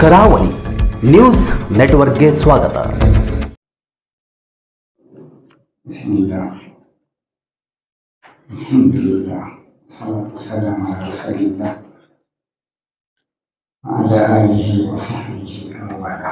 ಕರಾವಳಿ ನ್ಯೂಸ್ ನೆಟ್ವರ್ಕ್ಗೆ ಸ್ವಾಗತ. ಬಿಸ್ಮಿಲ್ಲಾಹ್ ಅಲ್ಹಮ್ದುಲಿಲ್ಲಾಹ್ ಸಲ್ಲಲ್ಲಾಹು ವಸಲ್ಲಮ ಅಲಾ ರಸೂಲಿಲ್ಲಾಹ್ ಅಲಾ ಆಲಿಹಿ ವ ಸಹಬಿಹಿ ವ ವಾಲಾ.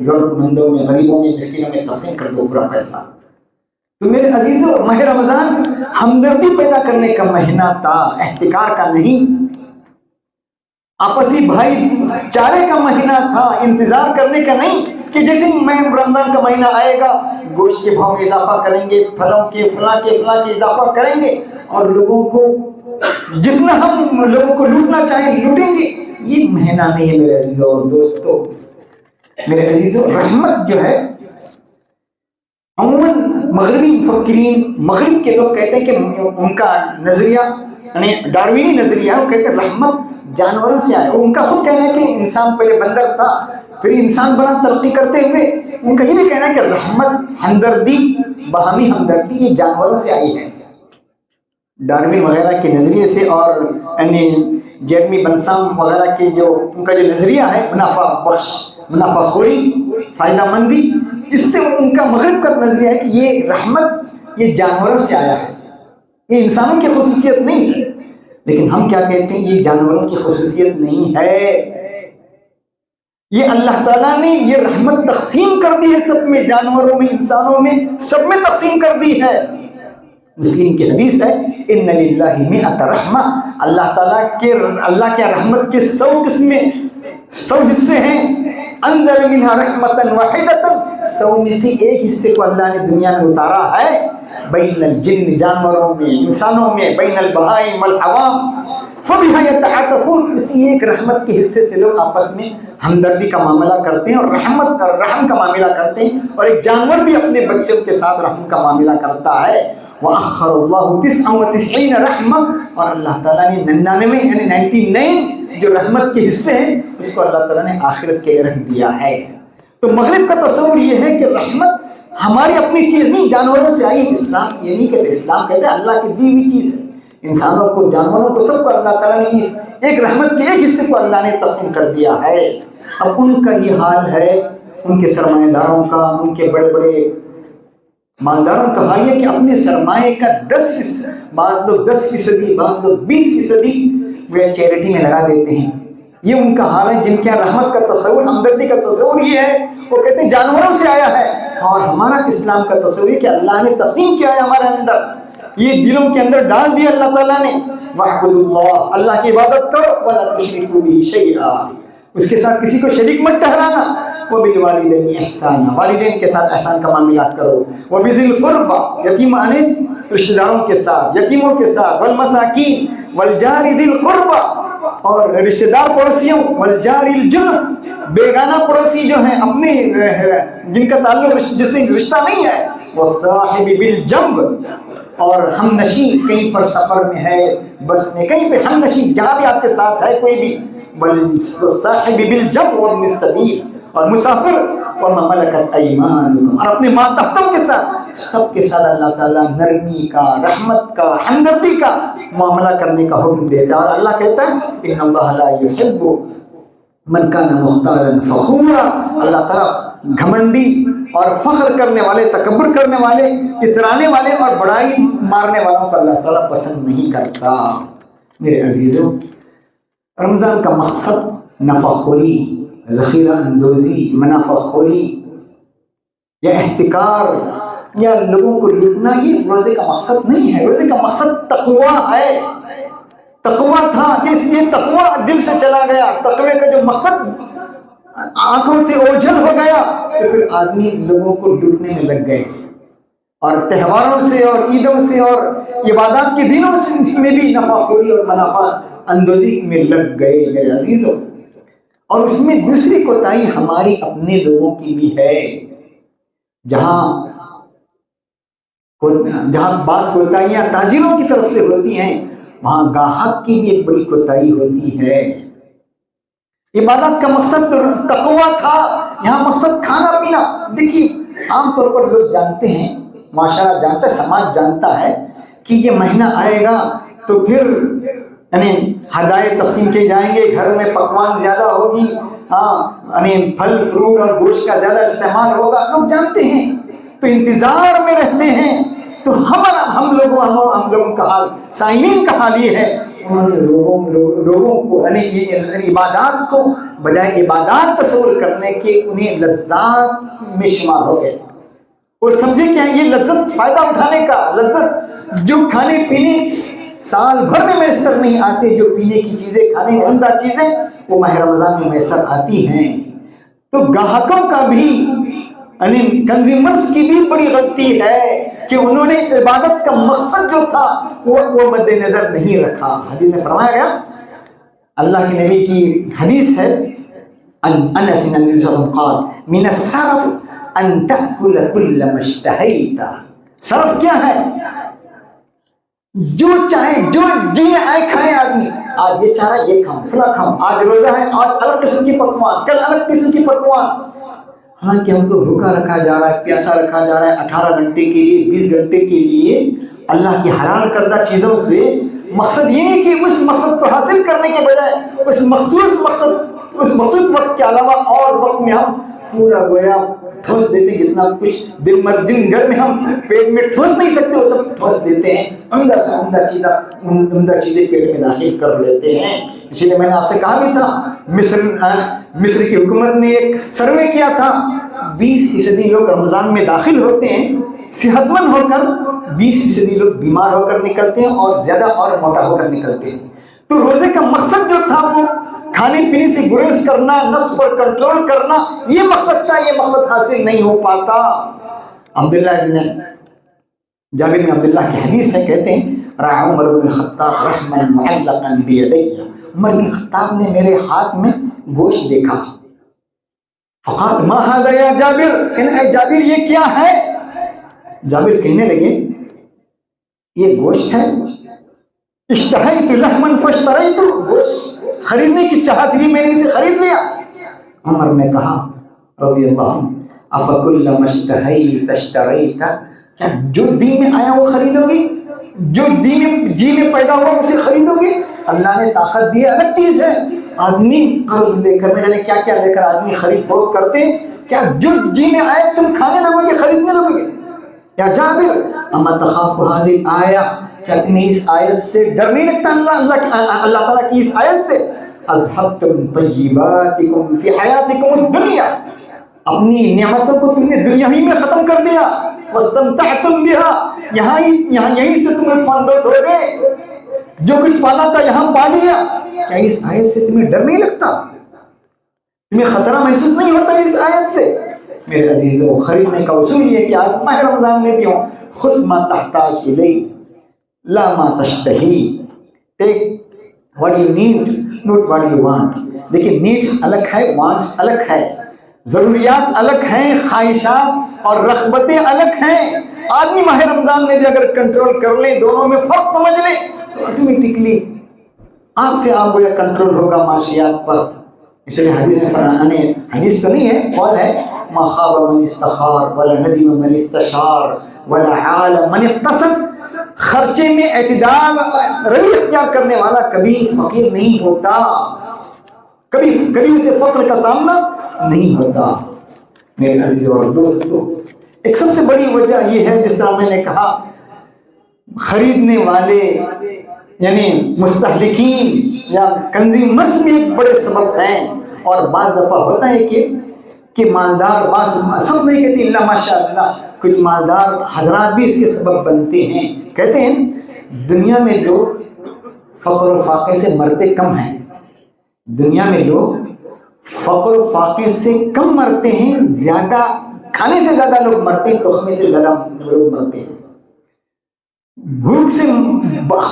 ضرورت مندوں میں، غریبوں میں، مسکینوں میں تقسیم کر دو پورا پیسہ۔ تو میرے عزیزوں، ماہ رمضان ہمدردی پیدا کرنے کا مہینہ تھا، احتکار کا نہیں، آپسی بھائی چارے کا مہینہ تھا، انتظار کرنے کا نہیں کہ جیسے رمضان کا مہینہ آئے گا گوشت کے بھاؤ میں اضافہ کریں گے، پھلوں کے فلاں کے اضافہ کریں گے اور لوگوں کو جتنا ہم لوگوں کو لوٹنا چاہیں لوٹیں گے۔ یہ مہینہ نہیں ہے میرے عزیزوں اور دوستوں۔ میرے عزیزوں، رحمت جو ہے عموماً مغربی مفکرین، مغرب کے لوگ کہتے ہیں کہ ان کا نظریہ یعنی ڈاروینی نظریہ ہے، وہ کہتے ہیں رحمت جانوروں سے آئے۔ ان کا خود کہنا ہے کہ انسان پہلے بندر تھا، پھر انسان بنا، ترقی کرتے ہوئے ان کا یہ بھی کہنا ہے کہ رحمت، ہمدردی، باہمی ہمدردی یہ جانوروں سے آئی ہے۔ ڈاروین وغیرہ کے نظریے سے اور یعنی جیرمی بنسام وغیرہ کے جو ان کا جو نظریہ ہے منافع بخش، منافع خوری، فائدہ مندی، اس سے ان کا مغرب کا نظریہ ہے کہ یہ رحمت یہ جانوروں سے آیا ہے، یہ انسانوں کی خصوصیت نہیں ہے۔ لیکن ہم کیا کہتے ہیں، یہ جانوروں کی خصوصیت نہیں ہے، یہ اللہ تعالیٰ نے یہ رحمت تقسیم کر دی ہے سب میں، جانوروں میں، انسانوں میں، سب میں تقسیم کر دی ہے۔ مسلم کی حدیث ہے ان للہ مئۃ رحمہ، اللہ تعالیٰ کے رحمت کے 100 قسمیں، 100 حصے ہیں۔ انزل منها رحمۃ واحدۃ، 100 میں سے ایک حصے کو اللہ نے دنیا میں اتارا ہے، بین الجن، جانوروں میں، انسانوں میں، بین البہائم والحوام فبها يتعاطفون، اسی ایک رحمت کے حصے سے لوگ آپس میں ہمدردی کا معاملہ کرتے ہیں اور رحمت اور رحم کا معاملہ کرتے ہیں، اور ایک جانور بھی اپنے بچوں کے ساتھ رحم کا معاملہ کرتا ہے۔ وَأَخَّرَ اللَّهُ 99 رحمہ، اور اللہ تعالیٰ نے 99 یعنی 99 جو رحمت کے حصے ہیں اس کو اللہ تعالیٰ نے آخرت کے لیے رکھ دیا ہے۔ تو مغرب کا تصور یہ ہے کہ رحمت ہماری اپنی چیز نہیں، جانوروں سے آئی۔ اسلام یہ نہیں کہتے، اسلام کہتے ہیں اللہ کی دی ہوئی چیز ہے، انسانوں کو، جانوروں کو، سب کو اللہ تعالیٰ نے اس ایک رحمت کے ایک حصے کو اللہ نے تقسیم کر دیا ہے۔ اب ان کا یہ حال ہے، ان کے سرمایہ داروں کا، ان کے بڑے بڑے مالداروں کا حال یہ کہ اپنے سرمایہ کا 10%، بعض لوگ 10%، بعض لوگ 20% وہ چیریٹی میں لگا دیتے ہیں۔ یہ ان کا حال ہے جن کے رحمت کا تصور، ہمدردی کا تصور یہ ہے، وہ کہتے ہیں جانوروں سے آیا ہے، اور ہمارا اسلام کا تصور ہے کہ اللہ نے تقسیم کیا ہے ہمارے اندر، یہ دلوں کے اندر ڈال دیا اللہ تعالیٰ نے۔ وَاعْبُدُوا اللَّهَ، اللہ کی عبادت کرو، وَلَا تُشْرِكُوا بِهِ شَيْئًا، اس کے ساتھ کسی کو شریک مت ٹھہرانا۔ وَبِالْوَالِدَيْنِ إِحْسَانًا، والدین کے ساتھ احسان کا معاملات کرو۔ وَبِذِي الْقُرْبَى، یتیم آنے رشتہ داروں کے ساتھ، یتیموں کے ساتھ، وَالْمَسَاكِينِ وَالْجَارِ ذِي الْقُرْبَى، اور رشتہ دار پڑوسیوں، وَالْجَارِ الْجُنُبِ، بیگانہ پڑوسی جو ہیں اپنے جن کا تعلق جس سے رشتہ نہیں ہے، وَالصَّاحِبِ بِالْجَنبِ، اور ہم نشین کہیں پر سفر میں ہے، بس میں کہیں پہ ہم نشین جہاں بھی آپ کے ساتھ ہے کوئی بھی، وَالصَّاحِبِ بِالْجَنبِ وَابْنِ السَّبِيلِ، اور مسافر، وَمَا مَلَكَتْ أَيْمَانُكُمْ، اور اپنے ماتحتوں کے ساتھ، سب کے ساتھ اللہ تعالیٰ نرمی کا، رحمت کا، ہمدردی کا معاملہ کرنے کا حکم دیتا ہے۔ اور اللہ کہتا ہے إِنَّ اللَّهَ لَا يُحِبُّ مَنْ كَانَ مُخْتَالًا فَخُورًا، اللہ تعالیٰ گھمنڈی اور فخر کرنے والے، تکبر کرنے والے، اترانے والے اور بڑائی مارنے والوں کو اللہ تعالیٰ پسند نہیں کرتا۔ میرے عزیزوں، رمضان کا مقصد نفع خوری، ذخیرہ اندوزی، منافع خوری یا احتکار یا لوگوں کو لوٹنا یہ روزے کا مقصد نہیں ہے۔ روزے کا مقصد تقویٰ ہے، تقویٰ تھا، یہ تقویٰ دل سے چلا گیا، تقوی کا جو مقصد آنکھوں سے اوجھل ہو گیا تو پھر آدمی لوگوں کو لوٹنے میں لگ گئے، اور تہواروں سے اور عیدوں سے اور عبادات کے دنوں سے اس میں بھی نفع خوری اور منافع اندوزی میں لگ گئے میرے عزیزوں۔ اور اس میں دوسری کوتاہی ہماری اپنے لوگوں کی بھی ہے، جہاں بعض کوتاہیاں تاجروں کی طرف سے ہوتی ہیں، وہاں گاہک کی بھی ایک بڑی کوتاہی ہوتی ہے۔ عبادت کا مقصد تقویٰ تھا، یہاں مقصد کھانا پینا۔ دیکھیے عام طور پر لوگ جانتے ہیں، معاشرہ جانتا ہے، سماج جانتا ہے کہ یہ مہینہ آئے گا تو پھر یعنی ہدایے تقسیم کیے جائیں گے، گھر میں پکوان زیادہ ہوگی، یعنی پھل فروٹ اور گوشت کا زیادہ استعمال ہوگا، لوگ جانتے ہیں تو انتظار میں رہتے ہیں۔ تو ہم لوگوں کا حال، سائمین کا حال یہ ہے، انہوں نے لوگوں کو یعنی عبادات کو بجائے عبادات تصور کرنے کے انہیں لذات میں شمار ہو گئے. اور سمجھے کیا یہ لذت فائدہ اٹھانے کا لذت جو کھانے پینے سال بھر میں میسر نہیں آتے, جو پینے کی چیزیں کھانے کی عمدہ چیزیں وہ ماہ رمضان میں میسر آتی ہیں. تو گاہکوں کا بھی یعنی کنزیومرز کی بھی بڑی غلطی ہے کہ انہوں نے عبادت کا مقصد جو تھا وہ مد نظر نہیں رکھا. حدیث میں فرمایا گیا, اللہ کے نبی کی حدیث ہے, انس بن النبی صلی اللہ علیہ وسلم قال من السرف ان تأکل کل ما اشتہیت. صرف کیا ہے؟ جو چاہے جو جی آئے کھائے آدمی. آج یہ چاہ رہا ہے یہ کھاؤں فلاں کھاؤں, آج روزہ ہے آج الگ قسم کی پکوان, کل الگ قسم کی پکوان. حالانکہ ہم کو بھوکا رکھا جا رہا ہے, پیاسا رکھا جا رہا ہے 18 گھنٹے کے لیے 20 گھنٹے کے لیے اللہ کی حلال کردہ چیزوں سے. مقصد یہ ہے کہ اس مقصد کو حاصل کرنے کے بجائے اس مخصوص وقت کے علاوہ اور وقت میں ہم پورا گویا ٹھوس دیتے ہیں. جتنا کچھ دن گھر میں ہم پیٹ میں ٹھوس نہیں سکتے وہ سب ٹھوس دیتے ہیں, عمدہ سے عمدہ چیزیں پیٹ میں داخل کر لیتے ہیں. اسی لیے میں نے آپ سے کہا بھی تھا, مصر کی حکومت نے ایک سروے کیا تھا, 20% لوگ رمضان میں داخل ہوتے ہیں صحت مند ہو کر, 20% لوگ بیمار ہو کر نکلتے ہیں اور زیادہ اور موٹا ہو کر نکلتے ہیں. تو روزے کا مقصد جو تھا وہ کھانے پینے سے گریز کرنا, نفس پر کنٹرول کرنا, یہ مقصد تھا. یہ مقصد حاصل نہیں ہو پاتا. جابر بن عبداللہ کی حدیث ہے, کہتے ہیں رأى عمر بن الخطاب رحما معلقا بيدي. عمر بن خطاب نے میرے ہاتھ میں گوشت دیکھا. فقال ما هذا يا جابر, اے جابر یہ کیا ہے؟ جابر کہنے لگے یہ گوشت ہے. اشتہیت لحما فاشتریت, گوشت خریدنے کی چاہت بھی میں نے اسے خرید لیا. عمر نے کہا رضی اللہ عنہ افکل ما اشتہیت اشتریت, کیا جو دین میں آیا وہ خریدو گی, جو جی میں پیدا ہوا اسے خریدو گے؟ اللہ نے طاقت دی الگ چیز ہے. آدمی قرض لے کر نہ جانے کیا کیا لے کر آدمی خرید فروخت کرتے ہیں. کیا جو جی میں آئے تم کھانے لگو گے, خریدنے لگو گے؟ یا جابر اما تخاف حاضر آیا, کیا تمہیں اس آیت سے ڈر نہیں لگتا اللہ تعالیٰ کی اس آیت سے؟ اذهبتم طیباتکم فی حیاتکم الدنیا, اپنی نعمتوں کو تم نے دنیا ہی میں ختم کر دیا. واستمتعتم بها, یہیں سے تم لطف اندوز ہو گئے, جو کچھ پانا تھا یہاں پا لیا. کیا اس آیت سے تمہیں ڈر نہیں لگتا, تمہیں خطرہ محسوس نہیں ہوتا اس آیت سے؟ میرے عزیزو, خریدنے کا اصول یہ ہے کہ آج ماہ رمضان میں بھی ہوں, خذ ما تحتاج الی لا ما تشتہی. ٹیک what you need not what you want. دیکھیں نیڈس الگ ہے, وانٹس الگ ہے, ضروریات الگ ہیں, خواہشات اور رغبتیں الگ ہیں. آدمی ماہ رمضان میں بھی اگر کنٹرول کر لیں, دونوں میں فرق سمجھ لیں, تو آٹومیٹکلی آپ سے آپ کو یہ کنٹرول ہوگا معاشیات پر. اس لیے حدیث میں فرمانے, حدیث تو نہیں ہے, قول ہے, ما خاب من استخار ولا ندم من استشار ولا عال من اقتصد. خرچے میں اعتدال روی اختیار کرنے والا کبھی فقیر نہیں ہوتا, کبھی اسے فقر کا سامنا نہیں ہوتا. میرے عزیز اور دوستو, ایک سب سے بڑی وجہ یہ ہے, جس طرح میں نے کہا, خریدنے والے یعنی مستہلکین یا کنزیومرز بھی ایک بڑے سبب ہیں. اور بعض دفعہ ہوتا ہے کہ مالدار, بعض سب نہیں کہتے اللہ ماشاء اللہ, کچھ مالدار حضرات بھی اس کے سبب بنتے ہیں. کہتے ہیں دنیا میں لوگ فقر و فاقے سے مرتے کم ہیں, دنیا میں لوگ فقر و فاقے سے کم مرتے ہیں, زیادہ کھانے سے زیادہ لوگ مرتے ہیں, تخمے سے زیادہ لوگ مرتے ہیں. بھوک سے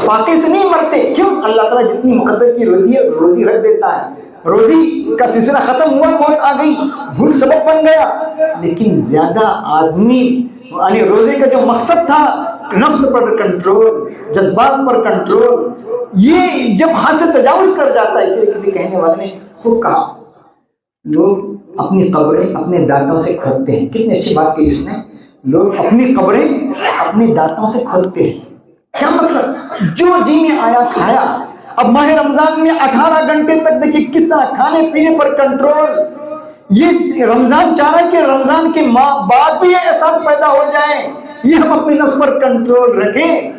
فاقے سے نہیں مرتے. کیوں؟ اللہ تعالیٰ جتنی مقدر کی روزی ہے روزی رکھ دیتا ہے, روزی کا سلسلہ ختم ہوا, موت آ گئی, بھوک سبب بن گیا. لیکن زیادہ آدمی یعنی روزے کا جو مقصد تھا, نفس پر کنٹرول, جذبات پر کنٹرول, یہ جب ہاتھ سے تجاوز کر جاتا ہے. اس لیے کسی کہنے والے نے خوب کہا, لوگ اپنی قبریں اپنے دانتوں سے کھودتے ہیں. کتنی اچھی بات کی اس نے, لوگ اپنی قبریں اپنے دانتوں سے کھودتے ہیں. کیا مطلب؟ جو جی میں آیا کھایا. اب ماہ رمضان میں 18 گھنٹے تک دیکھیے کس طرح کھانے پینے پر کنٹرول. یہ رمضان چاہ رہا ہے کہ رمضان کے بعد بھی یہ احساس پیدا ہو جائے, یہ ہم اپنے نفس پر کنٹرول رکھیں.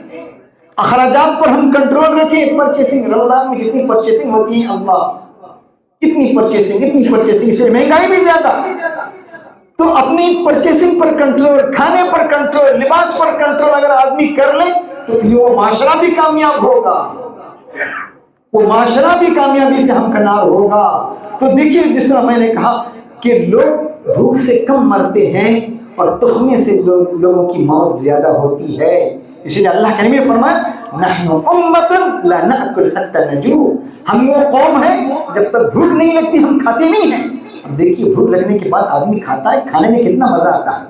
اخراجات پر ہم کنٹرول رکھیں. پرچیسنگ رمضان میں جتنی پرچیسنگ ہوتی ہے اللہ اتنی پرچیسنگ سے مہنگائی بھی زیادہ. تو اپنی پرچیسنگ پر کنٹرول, کھانے پر کنٹرول, لباس پر کنٹرول اگر آدمی کر لے تو پھر وہ معاشرہ بھی کامیاب ہوگا, وہ معاشرہ بھی کامیابی سے ہمکنار ہوگا. تو دیکھیے جس طرح میں نے کہا کہ لوگ بھوک سے کم مرتے ہیں اور تخمے سے لوگوں کی موت زیادہ ہوتی ہے. اسی لیے اللہ کے نبی نے فرمایا نحن امۃ لا ناکل حتی نجوع, ہم وہ قوم ہیں جب تک بھوک نہیں لگتی ہم کھاتے نہیں ہیں. اب دیکھیے بھوک لگنے کے بعد آدمی کھاتا ہے, کھانے میں کتنا مزہ آتا ہے.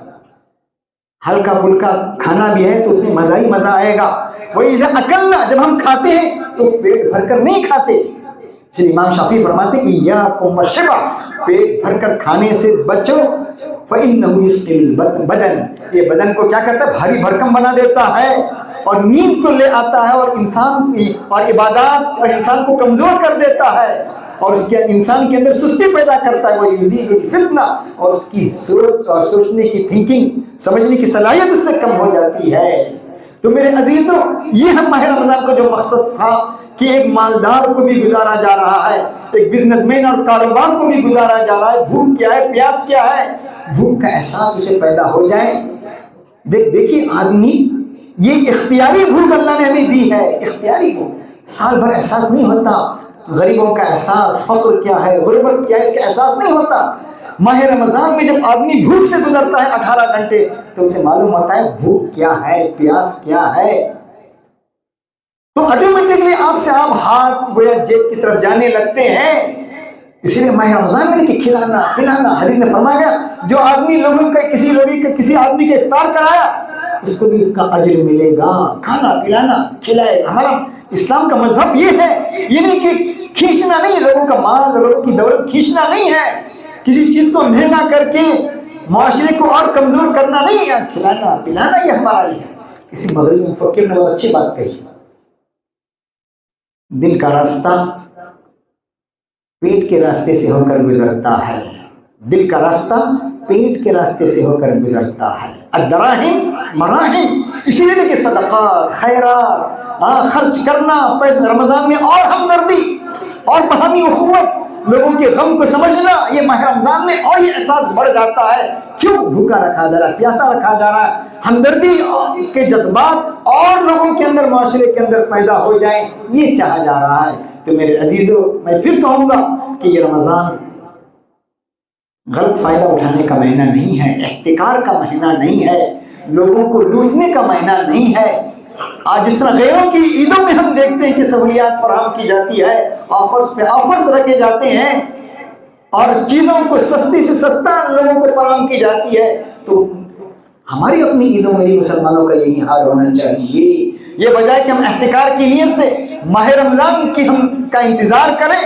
ہلکا پھلکا کھانا بھی ہے تو اس میں مزہ ہی مزہ آئے گا. وہی اکلنا, جب ہم کھاتے ہیں تو پیٹ بھر کر نہیں کھاتے. اس لیے امام شافعی فرماتے ہیں ایاکم والشبع, پیٹ بھر کر کھانے سے بچو, فإنہ یسقی البدن, یہ بدن کو کیا کرتا ہے, بھاری بھرکم بنا دیتا ہے اور نیند کو لے آتا ہے, اور انسان اور عبادات اور انسان کو کمزور کر دیتا ہے, اور اس کے انسان کے اندر سستی پیدا کرتا ہے. وہ یزید الفتنہ, اور اس کی سوچ اور سوچنے کی تھنکنگ, سمجھنے کی صلاحیت اس سے کم ہو جاتی ہے. تو میرے عزیزوں, یہ ہم ماہ رمضان کا جو مقصد تھا کہ ایک مالدار کو بھی گزارا جا رہا ہے, ایک بزنس مین اور کاروبار کو بھی گزارا جا رہا ہے. بھوک کیا ہے, پیاس کیا ہے, بھوک کا احساس اسے پیدا ہو جائے. دیکھیے آدمی, یہ اختیاری بھوک اللہ نے ہمیں دی ہے, اختیاری بھوک. سال بھر احساس نہیں ہوتا غریبوں کا احساس, فقر کیا ہے, غربت کیا ہے, اس کا احساس نہیں ہوتا. ماہ رمضان میں جب آدمی بھوک سے گزرتا ہے 18 گھنٹے تو اسے معلوم ہوتا ہے بھوک کیا ہے, پیاس کیا ہے. تو آٹومیٹکلی آپ سے آپ ہاتھ گویا جیب کی طرف جانے لگتے ہیں. اسی لیے ماہ رمضان میں کہ کھلانا پلانا, حدیث میں فرمایا جو آدمی لوگوں کا کسی آدمی کا افطار کرایا اس کو بھی اس کا اجر ملے گا. کھانا پلانا کھلائے. ہمارا اسلام کا مذہب یہ ہے, یہ نہیں کہ کھینچنا نہیں, لوگوں کا مال لوگوں کی دولت کھینچنا نہیں ہے, کسی چیز کو مہنگا کر کے معاشرے کو اور کمزور کرنا نہیں ہے. کھلانا پلانا یہ ہمارا ہی ہے. کسی مغربی مفکر نے بہت اچھی بات کہی, دل کا راستہ پیٹ کے راستے سے ہو کر گزرتا ہے, دل کا راستہ پیٹ کے راستے سے ہو کر گزرتا ہے. الدراہم مراہم. اسی لیے کہ صدقات, خیرات, خرچ کرنا پیسے رمضان میں, اور ہمدردی اور باہمی اخوت, لوگوں کے غم کو سمجھنا, یہ ماہ رمضان میں اور یہ احساس بڑھ جاتا ہے. کیوں بھوکا رکھا جا رہا ہے, پیاسا رکھا جا رہا ہے. ہمدردی کے جذبات اور لوگوں کے اندر, معاشرے کے اندر پیدا ہو جائیں, یہ چاہا جا رہا ہے. تو میرے عزیزوں, میں پھر کہوں گا کہ یہ رمضان غلط فائدہ اٹھانے کا مہینہ نہیں ہے, احتکار کا مہینہ نہیں ہے, لوگوں کو لوٹنے کا مہینہ نہیں ہے. آج جس طرح غیروں کی عیدوں میں ہم دیکھتے ہیں کہ سہولیات فراہم کی جاتی ہے, آفرز پہ آفرز رکھے جاتے ہیں, اور چیزوں کو سستی سے سستا لوگوں کو فراہم کی جاتی ہے, تو ہماری اپنی عیدوں میں مسلمانوں کا یہی حال ہونا چاہیے. یہ بجائے کہ ہم احتکار کی نیت سے ماہ رمضان کی ہم کا انتظار کریں,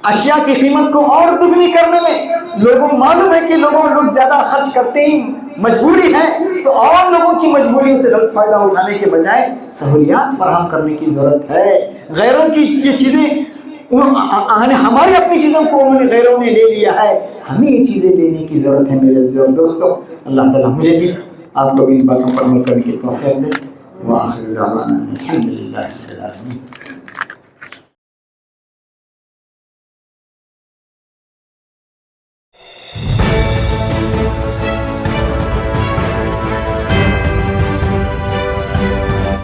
اشیاء کی قیمت کو اور دگنی کرنے میں, لوگوں معلوم ہے کہ لوگ زیادہ خرچ کرتے ہیں, مجبوری ہے, تو اور لوگوں کی مجبوریوں سے غلط فائدہ اٹھانے کے بجائے سہولیات فراہم کرنے کی ضرورت ہے. غیروں کی یہ چیزیں, ہماری اپنی چیزوں کو انہوں نے غیروں نے لے لیا ہے, ہمیں یہ چیزیں لینے کی ضرورت ہے. میرے دوستوں, اللہ تعالیٰ مجھے بھی آپ کو بھی ان باتوں پر عمل کرنے کی توفیق دے. وآخر دعوانا الحمدللہ رب العالمین.